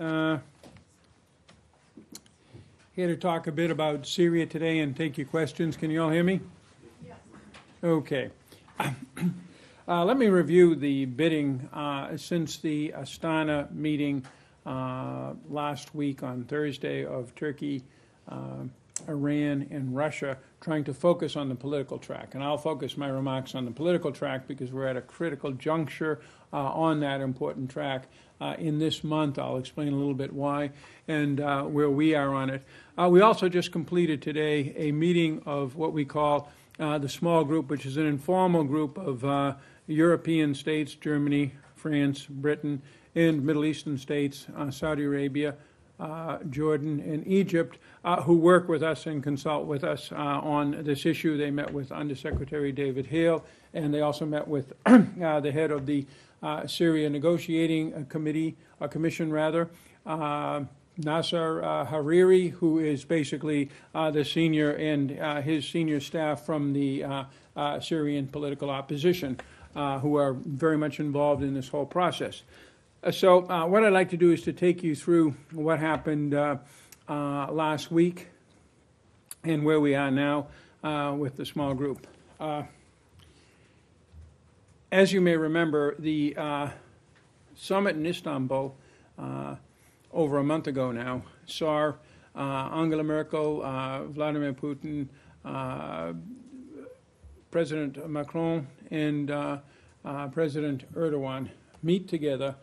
Here to talk a bit about Syria today and take your questions. Can you all hear me? Yes. Okay. Let me review the bidding since the Astana meeting last week on Thursday of Turkey, Iran, and Russia, trying to focus on the political track. And I'll focus my remarks on the political track because we're at a critical juncture on that important track. In this month, I'll explain a little bit why and where we are on it. We also just completed today a meeting of what we call the Small Group, which is an informal group of European states, Germany, France, Britain, and Middle Eastern states, Saudi Arabia, Jordan, and Egypt, who work with us and consult with us on this issue. They met with Undersecretary David Hale, and they also met with the head of the Syria Negotiating Commission, Nasser Hariri, who is basically the senior and his senior staff from the Syrian political opposition, who are very much involved in this whole process. So what I'd like to do is to take you through what happened last week and where we are now with the small group. As you may remember, the summit in Istanbul over a month ago now saw Angela Merkel, Vladimir Putin, President Macron, and President Erdogan meet together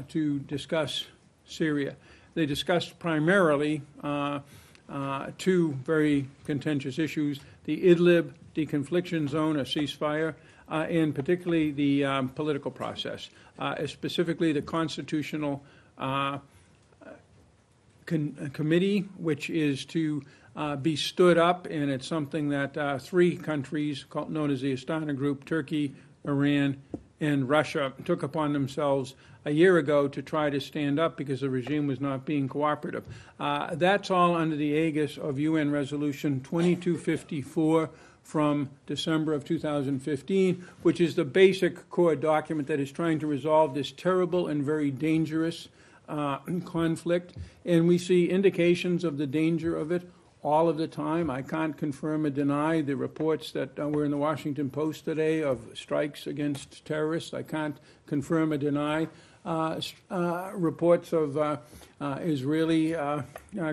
to discuss Syria. They discussed primarily two very contentious issues: the Idlib deconfliction zone, a ceasefire, and particularly the political process, specifically the constitutional committee, which is to be stood up, and it's something that three countries known as the Astana Group, Turkey, Iran, and Russia, took upon themselves a year ago to try to stand up because the regime was not being cooperative. That's all under the aegis of UN Resolution 2254 from December of 2015, which is the basic core document that is trying to resolve this terrible and very dangerous conflict. And we see indications of the danger of it all of the time. I can't confirm or deny the reports that were in the Washington Post today of strikes against terrorists. I can't confirm or deny reports of Israeli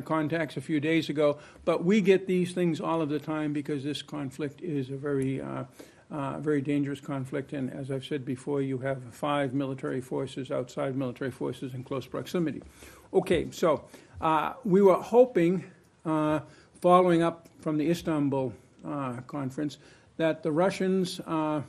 contacts a few days ago. But we get these things all of the time because this conflict is a very dangerous conflict. And as I've said before, you have 5 military forces, outside military forces in close proximity. Okay, so we were hoping, following up from the Istanbul conference, that the Russians, the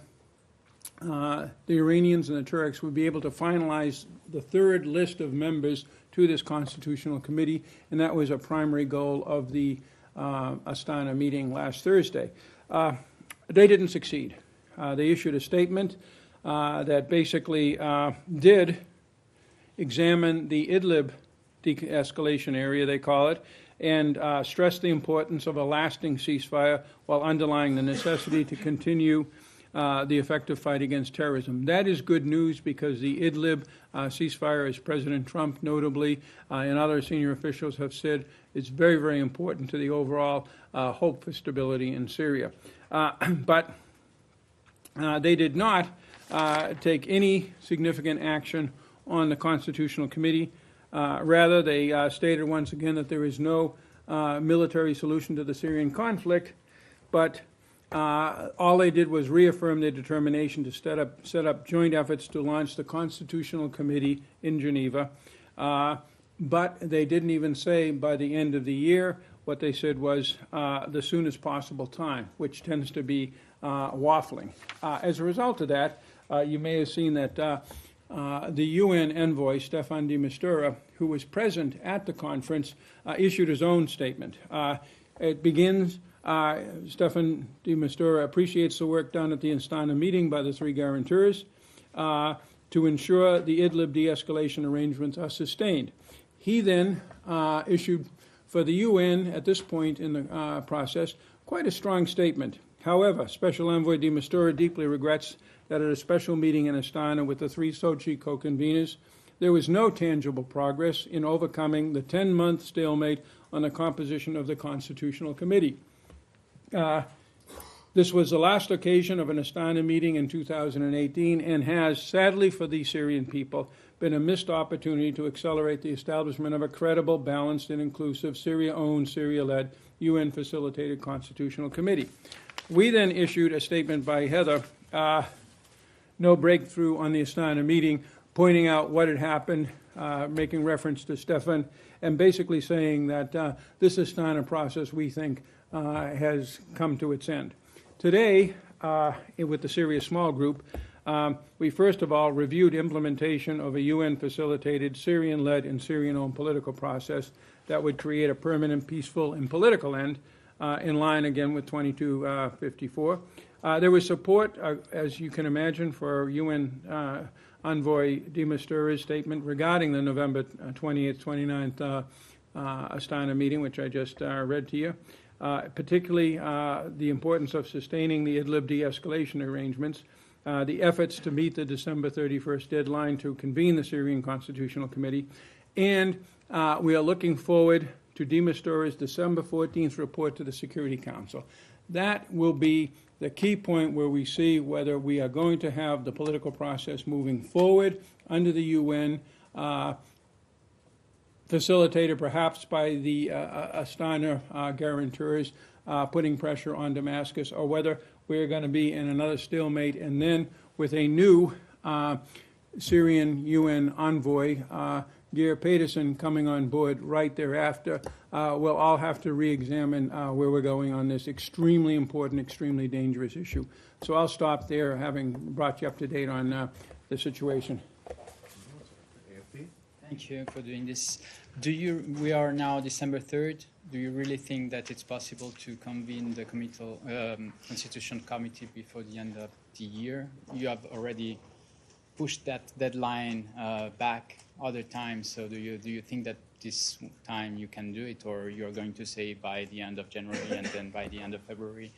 Iranians, and the Turks would be able to finalize the third list of members to this constitutional committee, and that was a primary goal of the Astana meeting last Thursday. They didn't succeed. They issued a statement that basically did examine the Idlib de-escalation area, they call it, and stressed the importance of a lasting ceasefire while underlying the necessity to continue the effective fight against terrorism. That is good news because the Idlib ceasefire, as President Trump notably and other senior officials have said, is very, very important to the overall hope for stability in Syria. But they did not take any significant action on the Constitutional Committee. Rather, they stated once again that there is no military solution to the Syrian conflict, but all they did was reaffirm their determination to set up joint efforts to launch the Constitutional Committee in Geneva. But they didn't even say by the end of the year. What they said was the soonest possible time, which tends to be waffling. As a result of that, you may have seen that the UN envoy, Staffan de Mistura, who was present at the conference, issued his own statement. It begins, Staffan de Mistura appreciates the work done at the Astana meeting by the three guarantors to ensure the Idlib de-escalation arrangements are sustained. He then issued for the UN, at this point in the process, quite a strong statement. However, Special Envoy de Mistura deeply regrets that at a special meeting in Astana with the three Sochi co-conveners, there was no tangible progress in overcoming the 10-month stalemate on the composition of the Constitutional Committee. This was the last occasion of an Astana meeting in 2018 and has, sadly for the Syrian people, been a missed opportunity to accelerate the establishment of a credible, balanced, and inclusive Syria-owned, Syria-led, UN-facilitated Constitutional Committee. We then issued a statement by Heather, no breakthrough on the Astana meeting, pointing out what had happened, making reference to Stefan, and basically saying that this Astana process, we think, has come to its end. Today, with the Syria Small Group, we first of all reviewed implementation of a UN-facilitated, Syrian-led, and Syrian-owned political process that would create a permanent, peaceful, and political end, in line again with 2254. There was support, as you can imagine, for UN envoy de Mistura's statement regarding the November 28th, 29th Astana meeting, which I just read to you. Particularly the importance of sustaining the Idlib de-escalation arrangements, the efforts to meet the December 31st deadline to convene the Syrian Constitutional Committee, and we are looking forward to de Mistura's December 14th report to the Security Council. That will be the key point where we see whether we are going to have the political process moving forward under the UN, facilitated perhaps by the Astana guarantors putting pressure on Damascus, or whether we're going to be in another stalemate, and then with a new Syrian UN envoy, Geir Pedersen, coming on board right thereafter, we'll all have to re-examine where we're going on this extremely important, extremely dangerous issue. So I'll stop there, having brought you up to date on the situation. Thank you for doing this. We are now December 3rd. Do you really think that it's possible to convene the Constitution Committee before the end of the year? You have already pushed that deadline back other times. So do you think that this time you can do it, or you're going to say by the end of January and then by the end of February?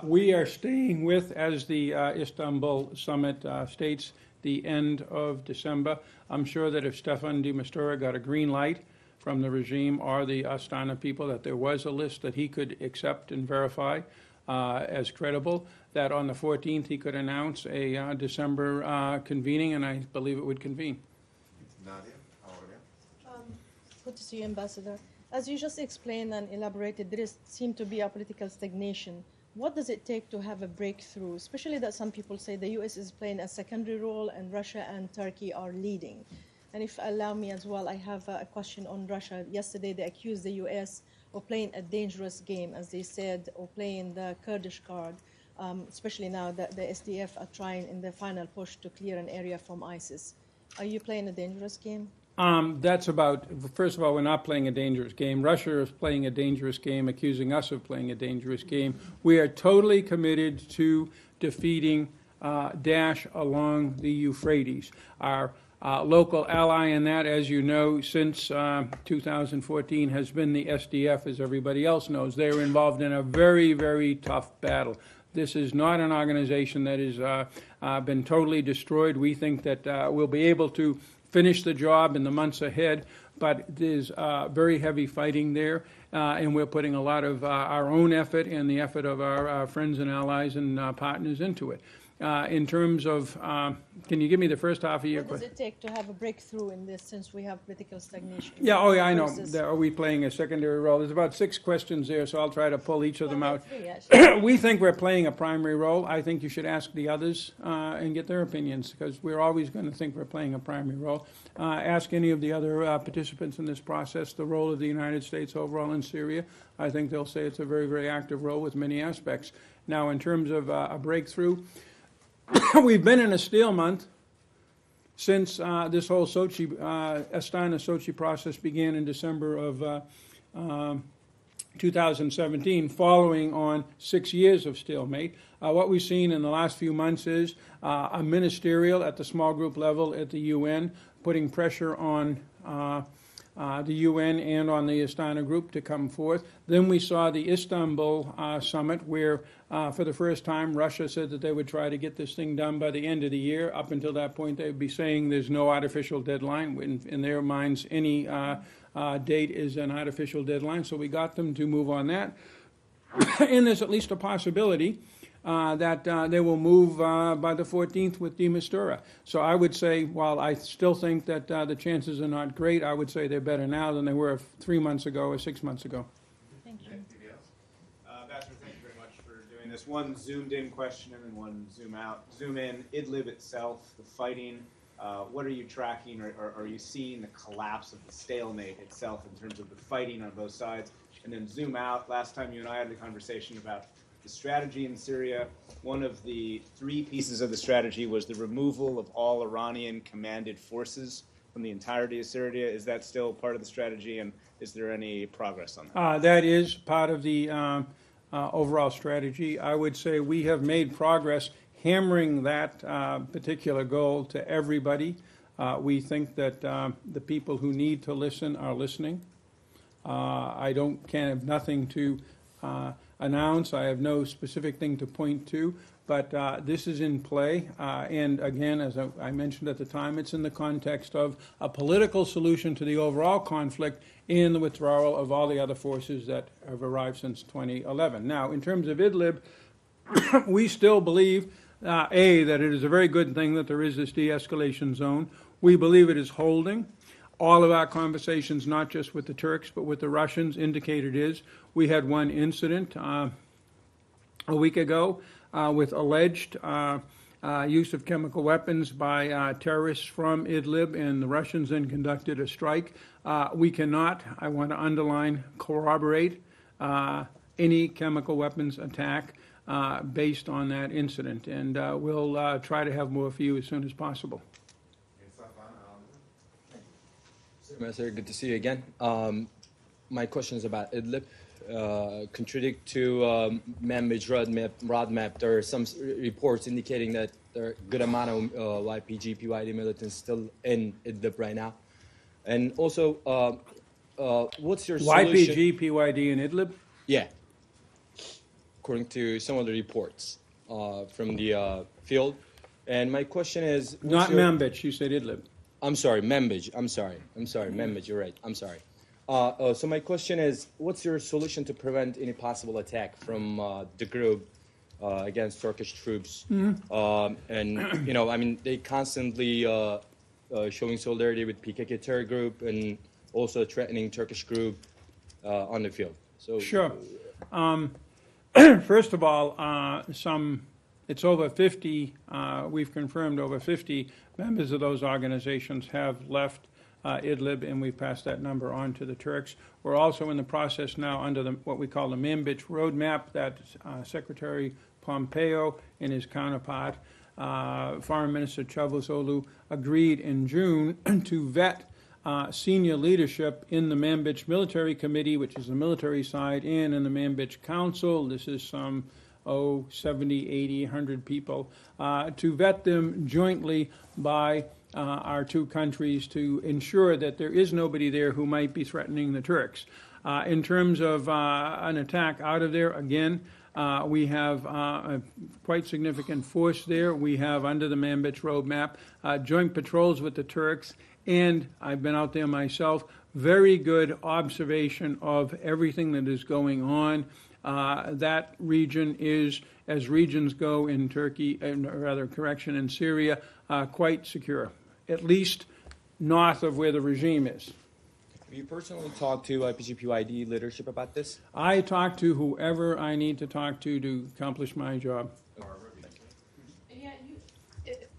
We are staying with, as the Istanbul summit states, the end of December. I'm sure that if Stefan de Mistura got a green light from the regime or the Astana people, that there was a list that he could accept and verify as credible, that on the 14th he could announce a December convening, and I believe it would convene. Nadia, how are you? Good to see you, Ambassador. As you just explained and elaborated, there seemed to be a political stagnation. What does it take to have a breakthrough, especially that some people say the U.S. is playing a secondary role and Russia and Turkey are leading? And if allow me as well, I have a question on Russia. Yesterday they accused the U.S. of playing a dangerous game, as they said, or playing the Kurdish card, especially now that the SDF are trying in the final push to clear an area from ISIS. Are you playing a dangerous game? That's about, first of all, we're not playing a dangerous game. Russia is playing a dangerous game, accusing us of playing a dangerous game. We are totally committed to defeating Daesh along the Euphrates. Our local ally in that, as you know, since 2014 has been the SDF, as everybody else knows. They were involved in a very, very tough battle. This is not an organization that has been totally destroyed. We think that we'll be able to finish the job in the months ahead, but there's very heavy fighting there, and we're putting a lot of our own effort and the effort of our friends and allies and partners into it. In terms of, can you give me the first half of your question? What does it take to have a breakthrough in this, since we have political stagnation? Yeah, oh yeah, I know. Are we playing a secondary role? There's about 6 questions there, so I'll try to pull each of them out. We think we're playing a primary role. I think you should ask the others and get their opinions, because we're always going to think we're playing a primary role. Ask any of the other participants in this process the role of the United States overall in Syria. I think they'll say it's a very, very active role with many aspects. Now, in terms of a breakthrough, we've been in a stalemate since this whole Astana-Sochi process began in December of 2017, following on 6 years of stalemate. What we've seen in the last few months is a ministerial at the small group level at the UN putting pressure on the UN and on the Astana Group to come forth. Then we saw the Istanbul summit where, for the first time, Russia said that they would try to get this thing done by the end of the year. Up until that point, they would be saying there's no artificial deadline. In their minds, any date is an artificial deadline. So we got them to move on that. And there's at least a possibility that they will move by the 14th with de Mistura. So I would say, while I still think that the chances are not great, I would say they're better now than they were 3 months ago or 6 months ago. Thank you. Anybody else? Ambassador, thank you very much for doing this. One zoomed-in question and then one zoom-out. Zoom in, Idlib itself, the fighting. What are you tracking, or are you seeing the collapse of the stalemate itself in terms of the fighting on both sides? And then zoom out. Last time you and I had the conversation about the strategy in Syria. One of the 3 pieces of the strategy was the removal of all Iranian-commanded forces from the entirety of Syria. Is that still part of the strategy, and is there any progress on that? That is part of the overall strategy. I would say we have made progress hammering that particular goal to everybody. We think that the people who need to listen are listening. I can have nothing to announce. I have no specific thing to point to, but this is in play. And again, as I mentioned at the time, it's in the context of a political solution to the overall conflict and the withdrawal of all the other forces that have arrived since 2011. Now, in terms of Idlib, we still believe, that it is a very good thing that there is this de-escalation zone. We believe it is holding. All of our conversations, not just with the Turks, but with the Russians, indicate it is. We had one incident a week ago with alleged use of chemical weapons by terrorists from Idlib, and the Russians then conducted a strike. We cannot, I want to underline, corroborate any chemical weapons attack based on that incident, and we'll try to have more for you as soon as possible. Ambassador, good to see you again. My question is about Idlib. Contradict to Manbij roadmap, there are some reports indicating that there are a good amount of YPG-PYD militants still in Idlib right now. And also, what's your solution? YPG-PYD in Idlib? Yeah. According to some of the reports from the field. And my question is... Not Manbij, you said Idlib. I'm sorry, Manbij. I'm sorry, Manbij, you're right. I'm sorry. So my question is, what's your solution to prevent any possible attack from the group against Turkish troops? And, you know, I mean, they constantly showing solidarity with PKK terror group and also threatening Turkish group on the field. So sure. First of all, it's over 50, we've confirmed over 50 members of those organizations have left Idlib, and we've passed that number on to the Turks. We're also in the process now under what we call the Manbij roadmap that Secretary Pompeo and his counterpart, Foreign Minister Çavuşoğlu, agreed in June to vet senior leadership in the Manbij Military Committee, which is the military side, and in the Manbij Council. This is some 70, 80, 100 people, to vet them jointly by our 2 countries to ensure that there is nobody there who might be threatening the Turks. In terms of an attack out of there, again, we have a quite significant force there. We have, under the Manbij roadmap, joint patrols with the Turks, and I've been out there myself, very good observation of everything that is going on. That region is, as regions go in Turkey, in Syria, quite secure, at least north of where the regime is. Have you personally talked to YPG-PYD leadership about this? I talk to whoever I need to talk to accomplish my job. Yeah,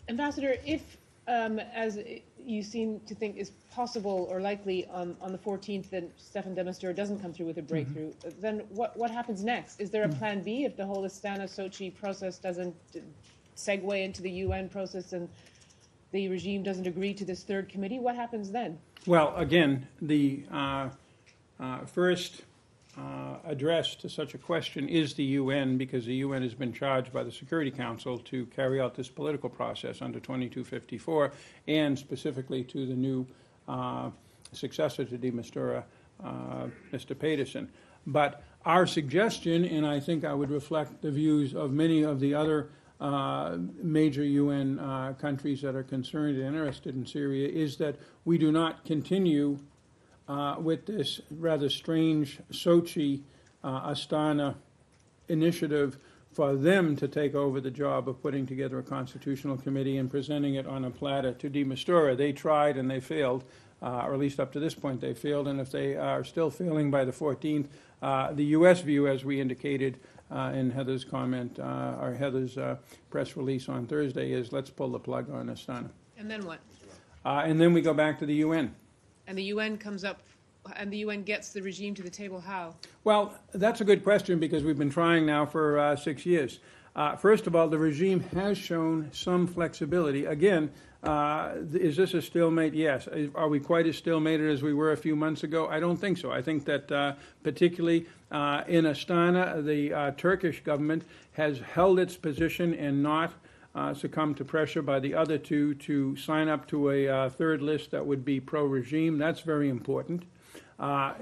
Ambassador, if, as you seem to think is possible or likely on the 14th, that Staffan de Mistura doesn't come through with a breakthrough, then what happens next? Is there a plan B if the whole Astana-Sochi process doesn't segue into the UN process and the regime doesn't agree to this 3rd committee? What happens then? Well, again, the first address to such a question is the UN, because the UN has been charged by the Security Council to carry out this political process under 2254, and specifically to the new successor to de Mistura, Mr. Peterson. But our suggestion, and I think I would reflect the views of many of the other major UN countries that are concerned and interested in Syria, is that we do not continue with this rather strange Sochi Astana initiative for them to take over the job of putting together a constitutional committee and presenting it on a platter to de Mistura. They tried and they failed, or at least up to this point they failed, and if they are still failing by the 14th, the U.S. view, as we indicated in Heather's comment, or Heather's press release on Thursday, is let's pull the plug on Astana. And then what? And then we go back to the UN. And the UN comes up, and the UN gets the regime to the table how? Well, that's a good question because we've been trying now for 6 years. First of all, the regime has shown some flexibility. Again, is this a stalemate? Yes. Are we quite as stalemated as we were a few months ago? I don't think so. I think that particularly in Astana, the Turkish government has held its position and not succumbed to pressure by the other two to sign up to a third list that would be pro-regime. That's very important.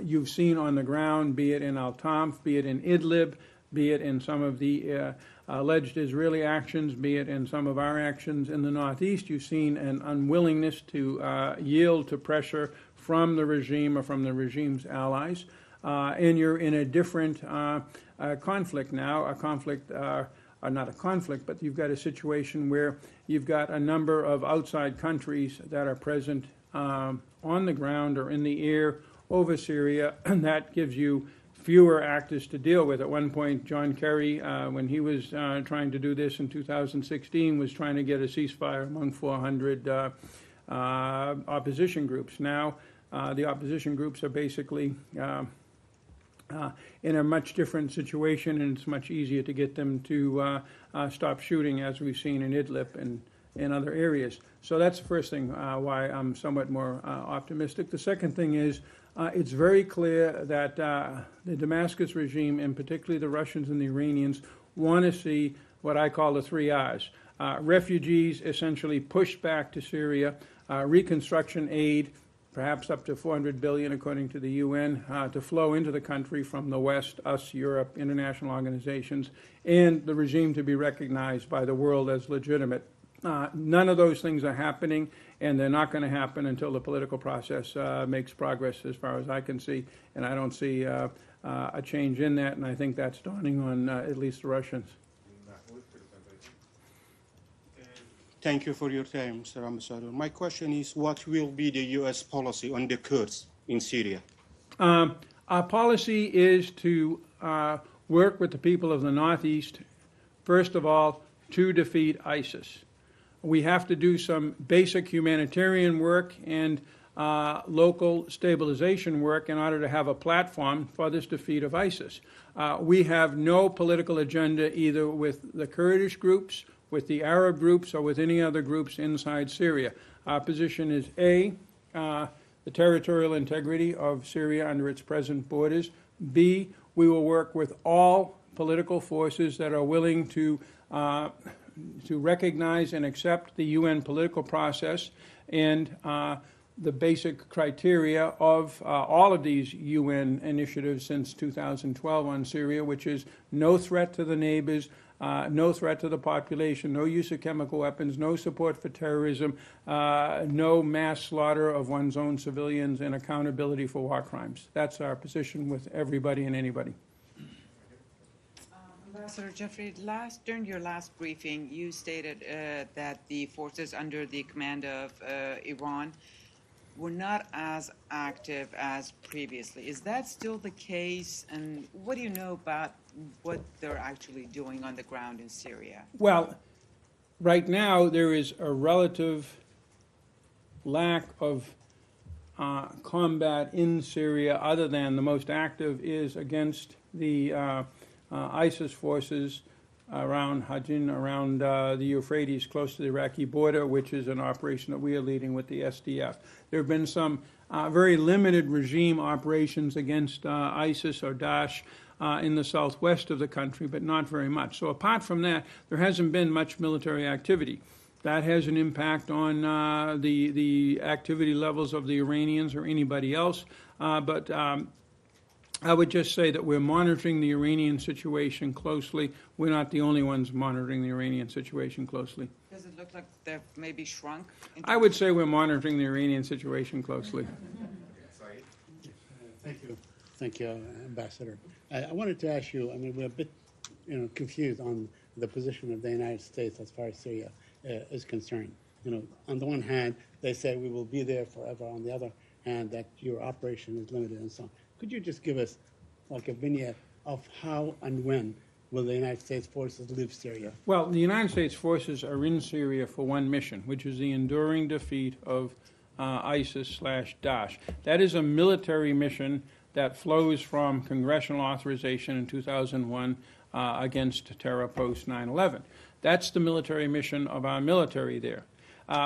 You've seen on the ground, be it in Al-Tamf, be it in Idlib, be it in some of the alleged Israeli actions, be it in some of our actions in the Northeast, you've seen an unwillingness to yield to pressure from the regime or from the regime's allies. And you're in a different conflict now, a conflict, not a conflict, but you've got a situation where you've got a number of outside countries that are present on the ground or in the air over Syria, and that gives you fewer actors to deal with. At one point, John Kerry, when he was trying to do this in 2016, was trying to get a ceasefire among 400 opposition groups. Now, the opposition groups are basically in a much different situation, and it's much easier to get them to stop shooting, as we've seen in Idlib and in other areas. So that's the first thing why I'm somewhat more optimistic. The second thing is it's very clear that the Damascus regime, and particularly the Russians and the Iranians, want to see what I call the 3 R's. Refugees essentially pushed back to Syria, reconstruction aid, perhaps up to $400 billion, according to the UN, to flow into the country from the West, us, Europe, international organizations, and the regime to be recognized by the world as legitimate. None of those things are happening, and they're not going to happen until the political process makes progress, as far as I can see, and I don't see a change in that, and I think that's dawning on at least the Russians. Thank you for your time, Mr. Ambassador. My question is, what will be the U.S. policy on the Kurds in Syria? Our policy is to work with the people of the Northeast, first of all, to defeat ISIS. We have to do some basic humanitarian work and local stabilization work in order to have a platform for this defeat of ISIS. We have no political agenda either with the Kurdish groups, with the Arab groups, or with any other groups inside Syria. Our position is A, the territorial integrity of Syria under its present borders. B, we will work with all political forces that are willing to recognize and accept the UN political process and the basic criteria of all of these UN initiatives since 2012 on Syria, which is no threat to the neighbors, no threat to the population, no use of chemical weapons, no support for terrorism, no mass slaughter of one's own civilians, and accountability for war crimes. That's our position with everybody and anybody. Ambassador Jeffrey, during your last briefing, you stated that the forces under the command of Iran were not as active as previously. Is that still the case? And what do you know about what they're actually doing on the ground in Syria? Well, right now there is a relative lack of combat in Syria, other than the most active is against the ISIS forces around Hajin, around the Euphrates, close to the Iraqi border, which is an operation that we are leading with the SDF. There have been some very limited regime operations against ISIS or Daesh in the southwest of the country, but not very much. So apart from that, there hasn't been much military activity. that has an impact on the activity levels of the Iranians or anybody else. But I would just say that we're monitoring the Iranian situation closely. We're not the only ones monitoring the Iranian situation closely. Does it look like they've maybe shrunk? I would say we're monitoring the Iranian situation closely. Thank you, Ambassador. I wanted to ask you, I mean, we're a bit confused on the position of the United States as far as Syria is concerned. On the one hand, they say we will be there forever. On the other hand, that your operation is limited and so on. Could you just give us like a vignette of how and when will the United States forces leave Syria? Well, the United States forces are in Syria for one mission, which is the enduring defeat of ISIS/Daesh. That is a military mission that flows from congressional authorization in 2001 against terror post 9/11. That's the military mission of our military there.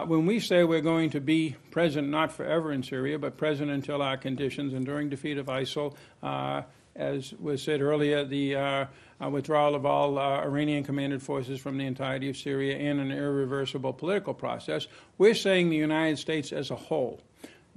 When we say we're going to be present not forever in Syria, but present until our conditions, enduring defeat of ISIL, as was said earlier, the withdrawal of all Iranian-commanded forces from the entirety of Syria and an irreversible political process, we're saying the United States as a whole.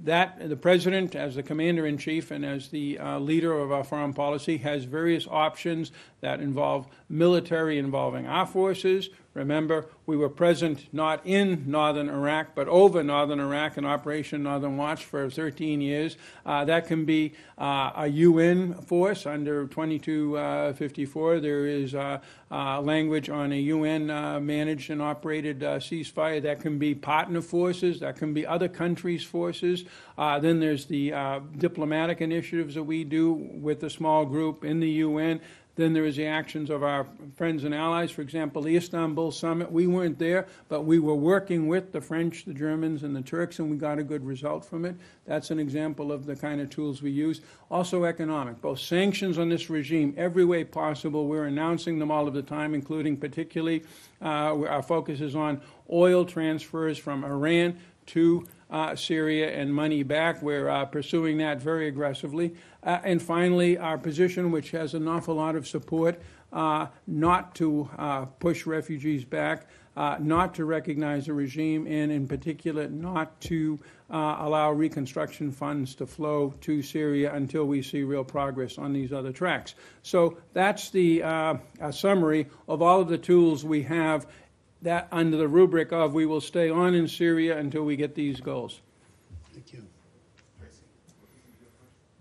That the President, as the Commander-in-Chief and as the leader of our foreign policy, has various options that involve military involving our forces. Remember, we were present not in northern Iraq, but over northern Iraq in Operation Northern Watch for 13 years. That can be a UN force under 2254. There is language on a UN-managed and operated ceasefire. That can be partner forces. That can be other countries' forces. Then there's the diplomatic initiatives that we do with the small group in the UN. Then there is the actions of our friends and allies. For example, the Istanbul summit, we weren't there, but we were working with the French, the Germans, and the Turks, and we got a good result from it. That's an example of the kind of tools we use. Also economic, both sanctions on this regime, every way possible. We're announcing them all of the time, including particularly our focus is on oil transfers from Iran to Syria and money back. We're pursuing that very aggressively. And finally, our position, which has an awful lot of support, not to push refugees back, not to recognize the regime, and in particular, not to allow reconstruction funds to flow to Syria until we see real progress on these other tracks. So that's the summary of all of the tools we have that under the rubric of we will stay on in Syria until we get these goals. Thank you.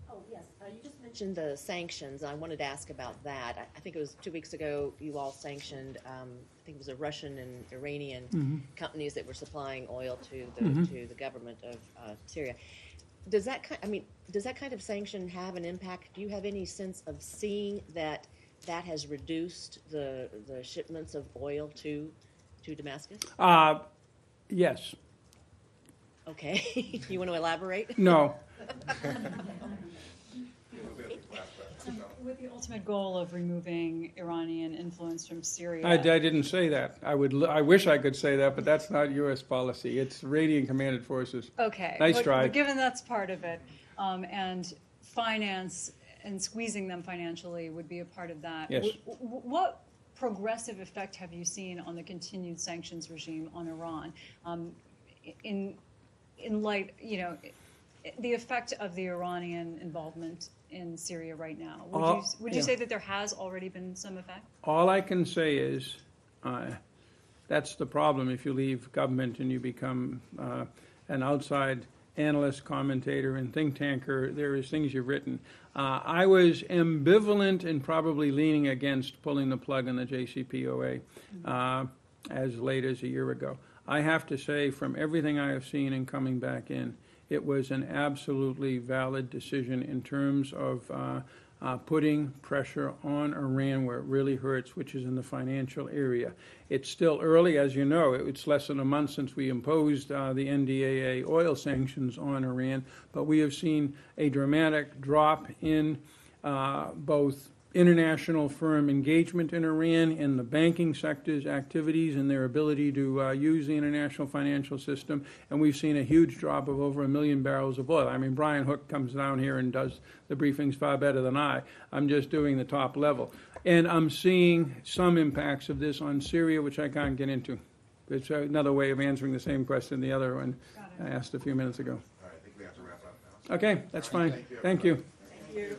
Oh, yes. You just mentioned the sanctions. I wanted to ask about that. I think it was 2 weeks ago you all sanctioned, I think it was a Russian and Iranian companies that were supplying oil to the government of Syria. Does that kind of sanction have an impact? Do you have any sense of seeing that has reduced the shipments of oil to Damascus? Yes. Okay. You want to elaborate? No. With the ultimate goal of removing Iranian influence from Syria. I didn't say that. I wish I could say that, but that's not U.S. policy. It's Iranian commanded forces. Okay. Nice try. But given that's part of it, and finance and squeezing them financially would be a part of that. Yes. What progressive effect have you seen on the continued sanctions regime on Iran in light, the effect of the Iranian involvement in Syria right now? Would you say that there has already been some effect? All I can say is that's the problem if you leave government and you become an outside analyst, commentator, and think tanker. There is things you've written. I was ambivalent and probably leaning against pulling the plug on the JCPOA as late as a year ago. I have to say, from everything I have seen and coming back in, it was an absolutely valid decision in terms of putting pressure on Iran where it really hurts, which is in the financial area. It's still early, as you know. It's less than a month since we imposed the NDAA oil sanctions on Iran, but we have seen a dramatic drop in both international firm engagement in Iran and the banking sector's activities and their ability to use the international financial system. And we've seen a huge drop of over 1 million barrels of oil. I mean, Brian Hook comes down here and does the briefings far better than I. I'm just doing the top level. And I'm seeing some impacts of this on Syria, which I can't get into. It's another way of answering the same question the other one I asked a few minutes ago. All right, I think we have to wrap up now. Okay, that's fine. Thank you. Thank you.